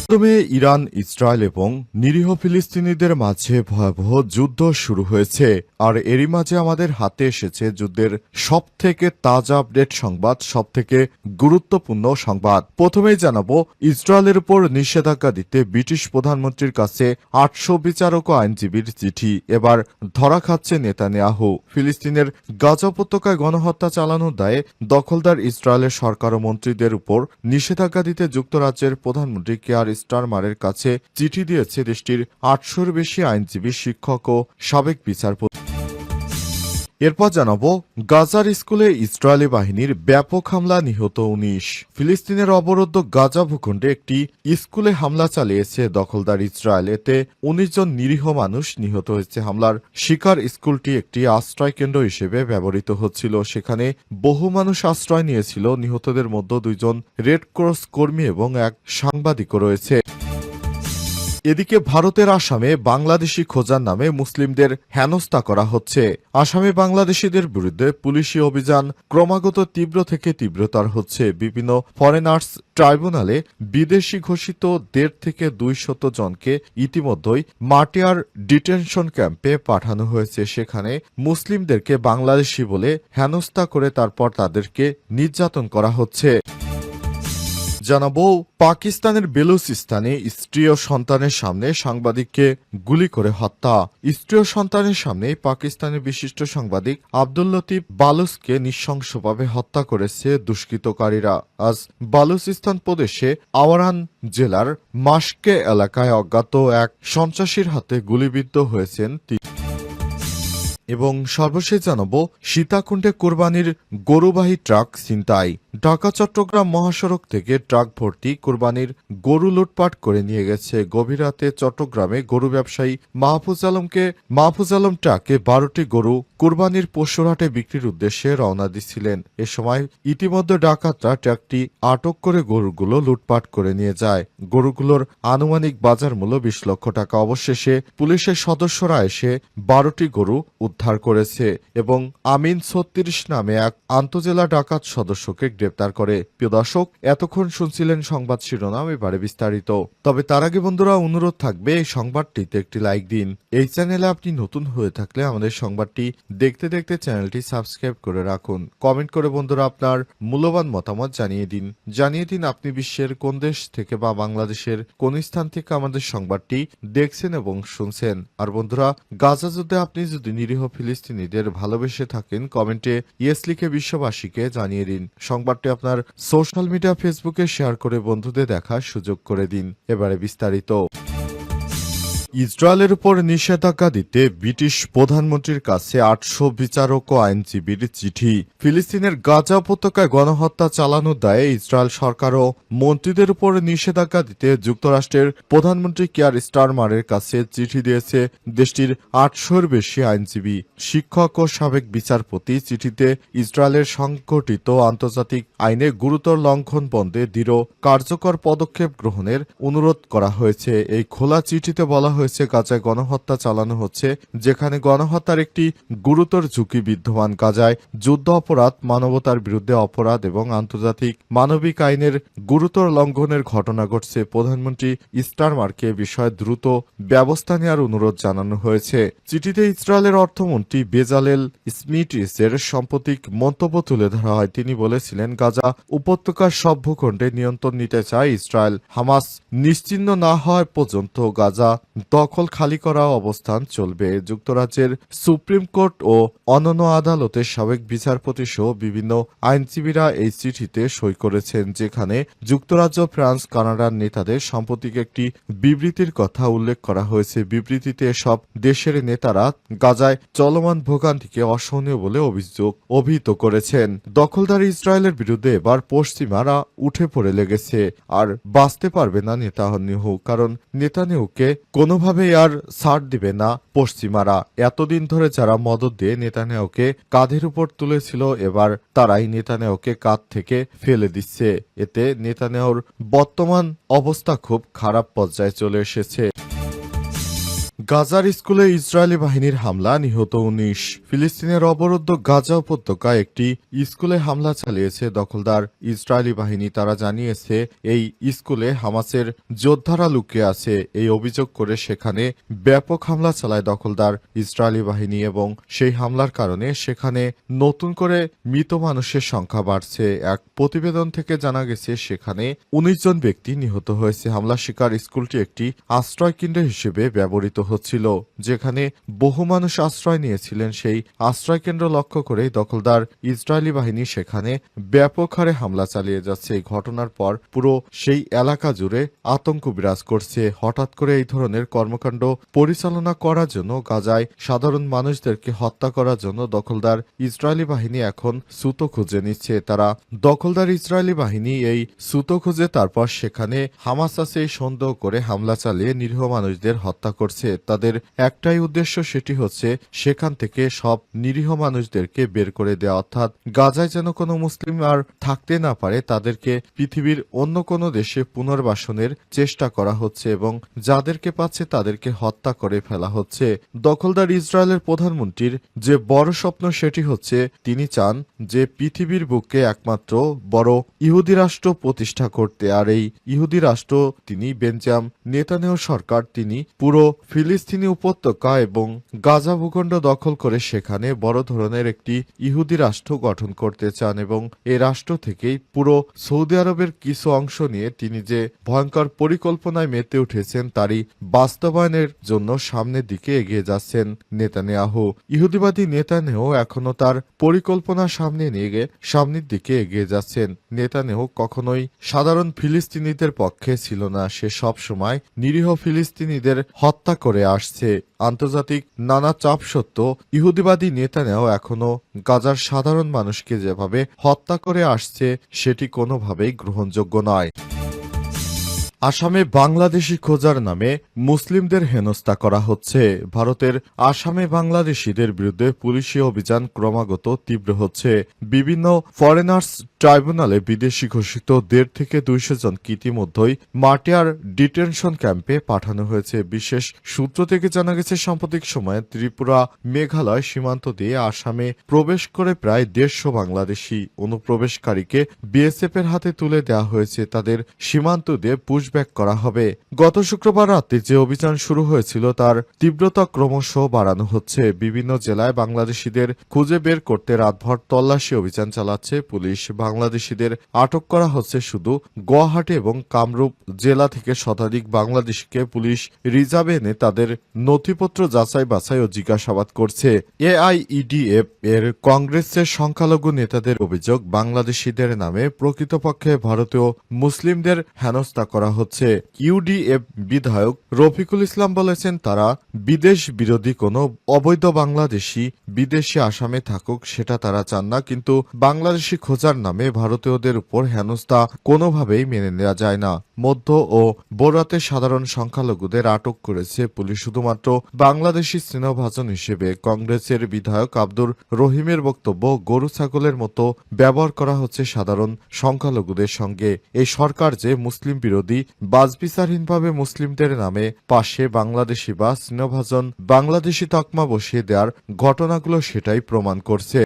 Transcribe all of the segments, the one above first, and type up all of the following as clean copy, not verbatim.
প্রথমে Iran, Israel এবং নিরীহ ফিলিস্তিনিদের মাঝে ভয়াবহ যুদ্ধ শুরু হয়েছে। আর এরই মাঝে আমাদের হাতে এসেছে যুদ্ধের সবথেকে তাজা আপডেট সংবাদ, সবথেকে গুরুত্বপূর্ণ সংবাদ। প্রথমেই জানাবো, ইসরায়েলের উপর নিষেধাজ্ঞা দিতে ব্রিটিশ প্রধানমন্ত্রীর কাছে 800 বিচারক ও আইনজীবীর চিঠি। এবার ধরা খাচ্ছে নেতানিয়াহু। ফিলিস্তিনের গাজা উপত্যকায় গণহত্যা চালানোর দায়ে দখলদার ইসরায়েলের সরকার ও মন্ত্রীদের উপর নিষেধাজ্ঞা দিতে যুক্তরাজ্যের প্রধানমন্ত্রী কেয়ার স্টারমারের কাছে চিঠি দিয়েছে দেশটির 800-র বেশি আইনজীবী, শিক্ষক ও সাবেক বিচারপতি। এরপর জানাবো, গাজার স্কুলে ইসরায়েলি বাহিনীর ব্যাপক হামলা, নিহত 19। ফিলিস্তিনের অবরুদ্ধ গাজা ভূখণ্ডে একটি স্কুলে হামলা চালিয়েছে দখলদার ইসরায়েল। এতে 19 জন নিরীহ মানুষ নিহত হয়েছে। হামলার শিকার স্কুলটি একটি আশ্রয় কেন্দ্র হিসেবে ব্যবহৃত হচ্ছিল। সেখানে বহু মানুষ আশ্রয় নিয়েছিল। নিহতদের মধ্যে 2 জন রেড ক্রস কর্মী এবং এক সাংবাদিকও রয়েছে। এদিকে ভারতের আসামে বাংলাদেশি খোঁজার নামে মুসলিমদের হেনস্থা করা হচ্ছে। আসামে বাংলাদেশিদের বিরুদ্ধে পুলিশি অভিযান ক্রমাগত তীব্র থেকে তীব্রতর হচ্ছে। বিভিন্ন ফরেনার্স ট্রাইব্যুনালে বিদেশি ঘোষিত 1.5 থেকে 200 জনকে ইতিমধ্যেই মাটিয়ার ডিটেনশন ক্যাম্পে পাঠানো হয়েছে। সেখানে মুসলিমদেরকে বাংলাদেশি বলে হেনস্থা করে তারপর তাদেরকে নির্যাতন করা হচ্ছে। জানাবো, পাকিস্তানের বেলুচিস্তানে স্ত্রী ও সন্তানের সামনে সাংবাদিককে গুলি করে হত্যা। স্ত্রী ও সন্তানের সামনে পাকিস্তানের বিশিষ্ট সাংবাদিক আব্দুল লতিফ বালুচকে নৃশংসভাবে হত্যা করেছে দুষ্কৃতকারীরা। আজ বালুচিস্তান প্রদেশে আওয়ারান জেলার মাস্কে এলাকায় অজ্ঞাত এক সন্ত্রাসীর হাতে গুলিবিদ্ধ হয়েছেন তিনি। এবং সর্বশেষ জানাবো, সীতাকুণ্ডে কোরবানির গরুবাহী ট্রাক ছিনতাই। ঢাকা চট্টগ্রাম মহাসড়ক থেকে ট্রাক ভর্তি কোরবানির গরু লুটপাট করে নিয়ে গেছে। গভীর রাতে চট্টগ্রামে গরু ব্যবসায়ী মাহফুজ আলম ট্রাকে 12টি গরু কোরবানির পশুরহাটে বিক্রির উদ্দেশ্যে রওনা দিচ্ছিলেন। এ সময় ইতিমধ্যে ডাকাতরা ট্রাকটি আটক করে গরুগুলো লুটপাট করে নিয়ে যায়। গরুগুলোর আনুমানিক বাজার মূল্য 20 লক্ষ টাকা। অবশেষে পুলিশের সদস্যরা এসে 12টি গরু উদ্ধার করেছে এবং আমিন 36 নামে এক আন্তজেলা ডাকাত সদস্যকে গ্রেপ্তার করে। প্রিয় দর্শক, এতক্ষণ শুনছিলেন সংবাদ শিরোনাম, এবারে বিস্তারিত। তবে তার আগে বন্ধুরা, অনুরোধ থাকবে এই সংবাদটিতে একটি লাইক দিন। এই চ্যানেলে আপনি নতুন হয়ে থাকলে আমাদের সংবাদটি দেখতে দেখতে চ্যানেলটি সাবস্ক্রাইব করে রাখুন। কমেন্ট করে বন্ধুরা আপনার মূল্যবান মতামত জানিয়ে দিন আপনি বিশ্বের কোন দেশ থেকে বা বাংলাদেশের কোন স্থান থেকে আমাদের সংবাদটি দেখছেন এবং শুনছেন। আর বন্ধুরা, গাজা যুদ্ধে আপনি যদি নিরীহ ফিলিস্তিনিদের ভালোবেসে থাকেন, কমেন্টে ইয়েস লিখে বিশ্ববাসীকে জানিয়ে দিন। সংবাদটি আপনার সোশ্যাল মিডিয়া ফেসবুকে শেয়ার করে বন্ধুদের দেখার সুযোগ করে দিন। এবারে বিস্তারিত। ইসরায়েলের উপর নিষেধাজ্ঞা দিতে ব্রিটিশ প্রধানমন্ত্রীর কাছে 800 বিচারক ও আইনজীবীর চিঠি। ফিলিস্তিনের গাজা উপত্যকায় গণহত্যা চালানোর দায়ে ইসরায়েল সরকার ও মন্ত্রীদের উপর নিষেধাজ্ঞা দিতে যুক্তরাষ্ট্রের প্রধানমন্ত্রী কেয়ার স্টারমারের কাছে চিঠি দিয়েছে দেশটির 800-র বেশি আইনজীবী, শিক্ষক ও সাবেক বিচারপতি। চিঠিতে ইসরায়েলের সংগঠিত আন্তর্জাতিক আইনে গুরুতর লঙ্ঘন বন্ধে দৃঢ় কার্যকর পদক্ষেপ গ্রহণের অনুরোধ করা হয়েছে। এই খোলা চিঠিতে বলা হয়েছে, গাজায় গণহত্যা চালানো হচ্ছে, যেখানে গণহত্যার একটি গুরুতর ঝুঁকি বিদ্যমান। গাজায় যুদ্ধ অপরাধ, মানবতার বিরুদ্ধে অপরাধ এবং আন্তর্জাতিক মানবিক আইনের গুরুতর লঙ্ঘনের ঘটনা ঘটছে। প্রধানমন্ত্রী স্টারমারকে বিষয়ে দ্রুত ব্যবস্থা নেওয়ার অনুরোধ জানানো হয়েছে। চিঠিতে ইসরায়েলের অর্থমন্ত্রী বেজালেল স্মিট্রিসের সাম্প্রতিক মন্তব্য তুলে ধরা হয়। তিনি বলেছিলেন, গাজা উপত্যকার সব ভূখণ্ডে নিয়ন্ত্রণ নিতে চায় ইসরায়েল। হামাস নিশ্চিহ্ন না হওয়া পর্যন্ত গাজা দখল খালি করা অবস্থান চলবে। যুক্তরাজ্যের সুপ্রিম কোর্ট ও অন্যান্য আদালতের সাবেক বিচারপতি সহ বিভিন্ন আইনজীবীরা এই চিঠিতে সই করেছেন, যেখানে যুক্তরাজ্য, ফ্রান্স, কানাডার নেতাদের সাম্প্রতিক একটি বিবৃতির কথা উল্লেখ করা হয়েছে। বিবৃতিতে সব দেশের নেতারা গাজায় চলমান ভোগান্তিকে অসহনীয় বলে অভিহিত করেছেন। দখলদার ইসরায়েলের বিরুদ্ধে এবার পশ্চিমারা উঠে পড়ে লেগেছে। আর বাঁচতে পারবে না নেতানিয়াহু, কারণ নেতানিয়াহুকে কোনোভাবেই আর ছাড় দিবে না পশ্চিমারা। এতদিন ধরে যারা মদত দিয়ে নেতানিয়াহুকে কাঁধের উপর তুলেছিল, এবার তারাই নেতানিয়াহুকে কাঁধ থেকে ফেলে দিচ্ছে। এতে নেতানিয়াহুর বর্তমান অবস্থা খুব খারাপ পর্যায়ে চলে এসেছে। গাজার স্কুলে ইসরায়েলি বাহিনীর হামলা, নিহত ১৯। ফিলিস্তিনের অবরুদ্ধ গাজা উপত্যকায় একটি স্কুলে হামলা চালিয়েছে দখলদার ইসরায়েলি বাহিনী। তারা জানিয়েছে এই স্কুলে হামাসের যোদ্ধারা লুকিয়ে আছে। এই অভিযোগ করে সেখানে ব্যাপক হামলা চালায় দখলদার ইসরায়েলি বাহিনী এবং সেই হামলার কারণে সেখানে নতুন করে মৃত মানুষের সংখ্যা বাড়ছে। এক প্রতিবেদন থেকে জানা গেছে সেখানে ১৯ জন ব্যক্তি নিহত হয়েছে। হামলা শিকার স্কুলটি একটি আশ্রয়কেন্দ্র হিসেবে ব্যবহৃত হচ্ছিল, যেখানে বহু মানুষ আশ্রয় নিয়েছিলেন। সেই আশ্রয়কেন্দ্র লক্ষ্য করে দখলদার ইসরায়েলি বাহিনী সেখানে ব্যাপক হারে হামলা চালিয়ে যাচ্ছে। এই ঘটনার পর পুরো সেই এলাকা জুড়ে আতঙ্ক বিরাজ করছে। হঠাৎ করে এই ধরনের কর্মকাণ্ড পরিচালনা করার জন্য, গাজায় সাধারণ মানুষদেরকে হত্যা করার জন্য দখলদার ইসরায়েলি বাহিনী এখন সুতো খুঁজে নিচ্ছে। তারা দখলদার ইসরায়েলি বাহিনী এই সুতো খুঁজে তারপর সেখানে হামাস আছে সন্দেহ করে হামলা চালিয়ে নিরীহ মানুষদের হত্যা করছে। তাদের একটাই উদ্দেশ্য, সেটি হচ্ছে সেখান থেকে সব নিরীহ মানুষদেরকে বের করে দেওয়া, অর্থাৎ গাজায় যেন কোনো মুসলিম আর থাকতে না পারে। তাদেরকে পৃথিবীর অন্য কোনো দেশে পুনর্বাসনের চেষ্টা করা হচ্ছে এবং যাদেরকে পাচ্ছে তাদেরকে হত্যা করে ফেলা হচ্ছে। দখলদার ইসরায়েলের প্রধানমন্ত্রীর যে বড় স্বপ্ন সেটি হচ্ছে তিনি চান যে পৃথিবীর বুকে একমাত্র বড় ইহুদি রাষ্ট্র প্রতিষ্ঠা করতে। আর এই ইহুদি রাষ্ট্র তিনি বেঞ্জাম নেতানিয়াহু সরকার তিনি পুরো ফিলিস্তিনি উপত্যকা এবং গাজা ভূখণ্ড দখল করে সেখানে বড় ধরনের একটি ইহুদি রাষ্ট্র গঠন করতে চান এবং এই রাষ্ট্র থেকেই পুরো সৌদি আরবের কিছু অংশ নিয়ে তিনি যে ভয়ঙ্কর পরিকল্পনায় মেতে উঠেছেন তারই বাস্তবায়নের জন্য সামনের দিকে এগিয়ে যাচ্ছেন নেতানিয়াহু। ইহুদিবাদী নেতানিয়াহু এখনো তার পরিকল্পনা সামনে নিয়ে সামনের দিকে এগিয়ে যাচ্ছেন। নেতানিয়াহু কখনোই সাধারণ ফিলিস্তিনিদের পক্ষে ছিল না। সে সব সময় নিরীহ ফিলিস্তিনিদের হত্যা করে আসছে। আন্তর্জাতিক নানা চাপ সত্ত্বেও ইহুদিবাদী নেতানিয়াহু এখনো গাজার সাধারণ মানুষকে যেভাবে হত্যা করে আসছে সেটি কোনোভাবেই গ্রহণযোগ্য নয়। আসামে বাংলাদেশি খোঁজার নামে মুসলিমদের হেনস্থা করা হচ্ছে। ভারতের আসামে বাংলাদেশিদের বিরুদ্ধে পুলিশি অভিযান ক্রমাগত তীব্র হচ্ছে। বিভিন্ন ফরেনার্স ট্রাইব্যুনালে বিদেশি ঘোষিত ১৫০ থেকে ২০০ জনকে ইতিমধ্যেই মাটিয়ার ডিটেনশন ক্যাম্পে পাঠানো হয়েছে। বিশেষ সূত্র থেকে জানা গেছে সাম্প্রতিক সময়ে ত্রিপুরা মেঘালয় সীমান্ত দিয়ে আসামে প্রবেশ করে প্রায় ১৫০ বাংলাদেশি অনুপ্রবেশকারীকে বিএসএফ এর হাতে তুলে দেওয়া হয়েছে। তাদের সীমান্ত দিয়ে পুশব্যাক করা হবে। গত শুক্রবার রাতে যে অভিযান শুরু হয়েছিল তার তীব্রতা ক্রমশ বাড়ানো হচ্ছে। বিভিন্ন জেলায় বাংলাদেশিদের খুঁজে বের করতে রাতভর তল্লাশি অভিযান চালাচ্ছে পুলিশ। বাংলাদেশিদের আটক করা হচ্ছে শুধু গুয়াহাটি এবং কামরূপ জেলা থেকে। শতাধিক বাংলাদেশিকে পুলিশ রিজার্ভে এনে তাদের নথিপত্র যাচাই বাছাই ও জিজ্ঞাসাবাদ করছে। এআইইডিএফ এর কংগ্রেসের সংখ্যালঘু নেতাদের অভিযোগ, বাংলাদেশিদের নামে প্রকৃতপক্ষে ভারতীয় মুসলিমদের হেনস্থা করা হচ্ছে। ইউডিএফ বিধায়ক রফিকুল ইসলাম বলেছেন তারা বিদেশ বিরোধী কোনো অবৈধ বাংলাদেশি বিদেশে আসামে থাকুক সেটা তারা চান না, কিন্তু বাংলাদেশি খোঁজার নামে ভারতীয়দের উপর হেনস্থা কোনোভাবেই মেনে নেওয়া যায় না। মধ্য ও বোরাতে সাধারণ সংখ্যালঘুদের আটক করেছে পুলিশ শুধুমাত্র বাংলাদেশি স্নেহভাজন হিসেবে। কংগ্রেসের বিধায়ক আব্দুর রহিমের বক্তব্য, গরু ছাগলের মতো ব্যবহার করা হচ্ছে সাধারণ সংখ্যালঘুদের সঙ্গে। এই সরকার যে মুসলিম বিরোধী, বাজবিচারহীনভাবে মুসলিমদের নামে পাশে বাংলাদেশি বা স্নেহভাজন বাংলাদেশি তকমা বসিয়ে দেওয়ার ঘটনাগুলো সেটাই প্রমাণ করছে।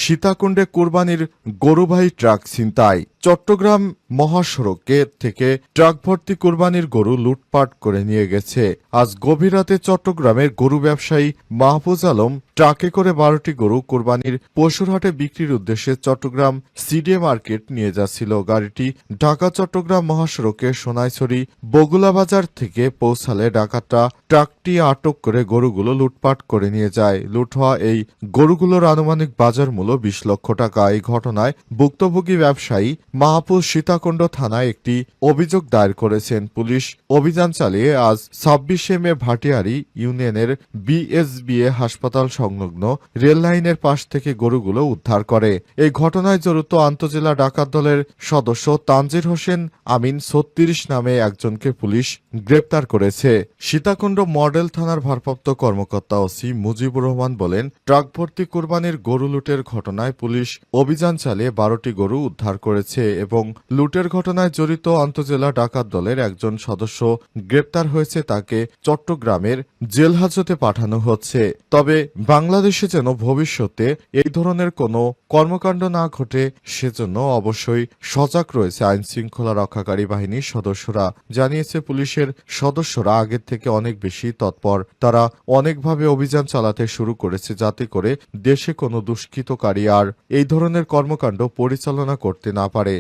সীতাকুণ্ডে কুরবানির গরুবাহী ট্রাক ছিনতাই। চট্টগ্রাম মহাসড়কে থেকে ট্রাক ভর্তি কুরবানির গরু লুটপাট করে নিয়ে গেছে। আজ গভীর রাতে চট্টগ্রামের গরু ব্যবসায়ী মাহফুজ আলম ট্রাকে করে ১২টি গরু কুরবানির পশুর হাটে বিক্রির উদ্দেশ্যে চট্টগ্রাম সিডিএ মার্কেট নিয়ে যাচ্ছিল। গাড়িটি ঢাকা চট্টগ্রাম মহাসড়কে সোনাইছড়ি বগুলা বাজার থেকে পৌঁছালে ডাকাতরা ট্রাকটি আটক করে গরুগুলো লুটপাট করে নিয়ে যায়। লুট হওয়া এই গরুগুলোর আনুমানিক বাজার মূল্য ২০ লক্ষ টাকা। এই ঘটনায় ভুক্তভোগী ব্যবসায়ী মাহফুজ সীতাকুণ্ড থানায় একটি অভিযোগ দায়ের করেছেন। পুলিশ অভিযান চালিয়ে আজ ২৬শে মে ভাটিয়ারি ইউনিয়নের বিএসবিএ হাসপাতাল সহ সংলগ্ন রেল লাইনের পাশ থেকে গরুগুলো উদ্ধার করে। এই ঘটনায় জড়িত আন্তজেলা ডাকাত দলের সদস্য তানজির হোসেন আমিন ৩৬ নামে একজনকে পুলিশ গ্রেপ্তার করেছে। সীতাকুণ্ড মডেল থানার ভারপ্রাপ্ত কর্মকর্তা ওসি মুজিবুর রহমান বলেন, ট্রাক ভর্তি কোরবানির গরু লুটের ঘটনায় পুলিশ অভিযান চালিয়ে ১২টি গরু উদ্ধার করেছে এবং লুটের ঘটনায় জড়িত আন্তজেলা ডাকাত দলের একজন সদস্য গ্রেপ্তার হয়েছে। তাকে চট্টগ্রামের জেলহাজতে পাঠানো হচ্ছে। তবে বাংলাদেশে যেন ভবিষ্যতে এই ধরনের কোনো কর্মকাণ্ড না ঘটে সেজন্য অবশ্যই সজাগ রয়েছে আইন শৃঙ্খলা রক্ষাকারী বাহিনীর সদস্যরা। জানিয়েছে পুলিশের সদস্যরা আগের থেকে অনেক বেশি তৎপর। তারা অনেকভাবে অভিযান চালাতে শুরু করেছে যাতে করে দেশে কোনো দুষ্কৃতকারী আর এই ধরনের কর্মকাণ্ড পরিচালনা করতে না পারে।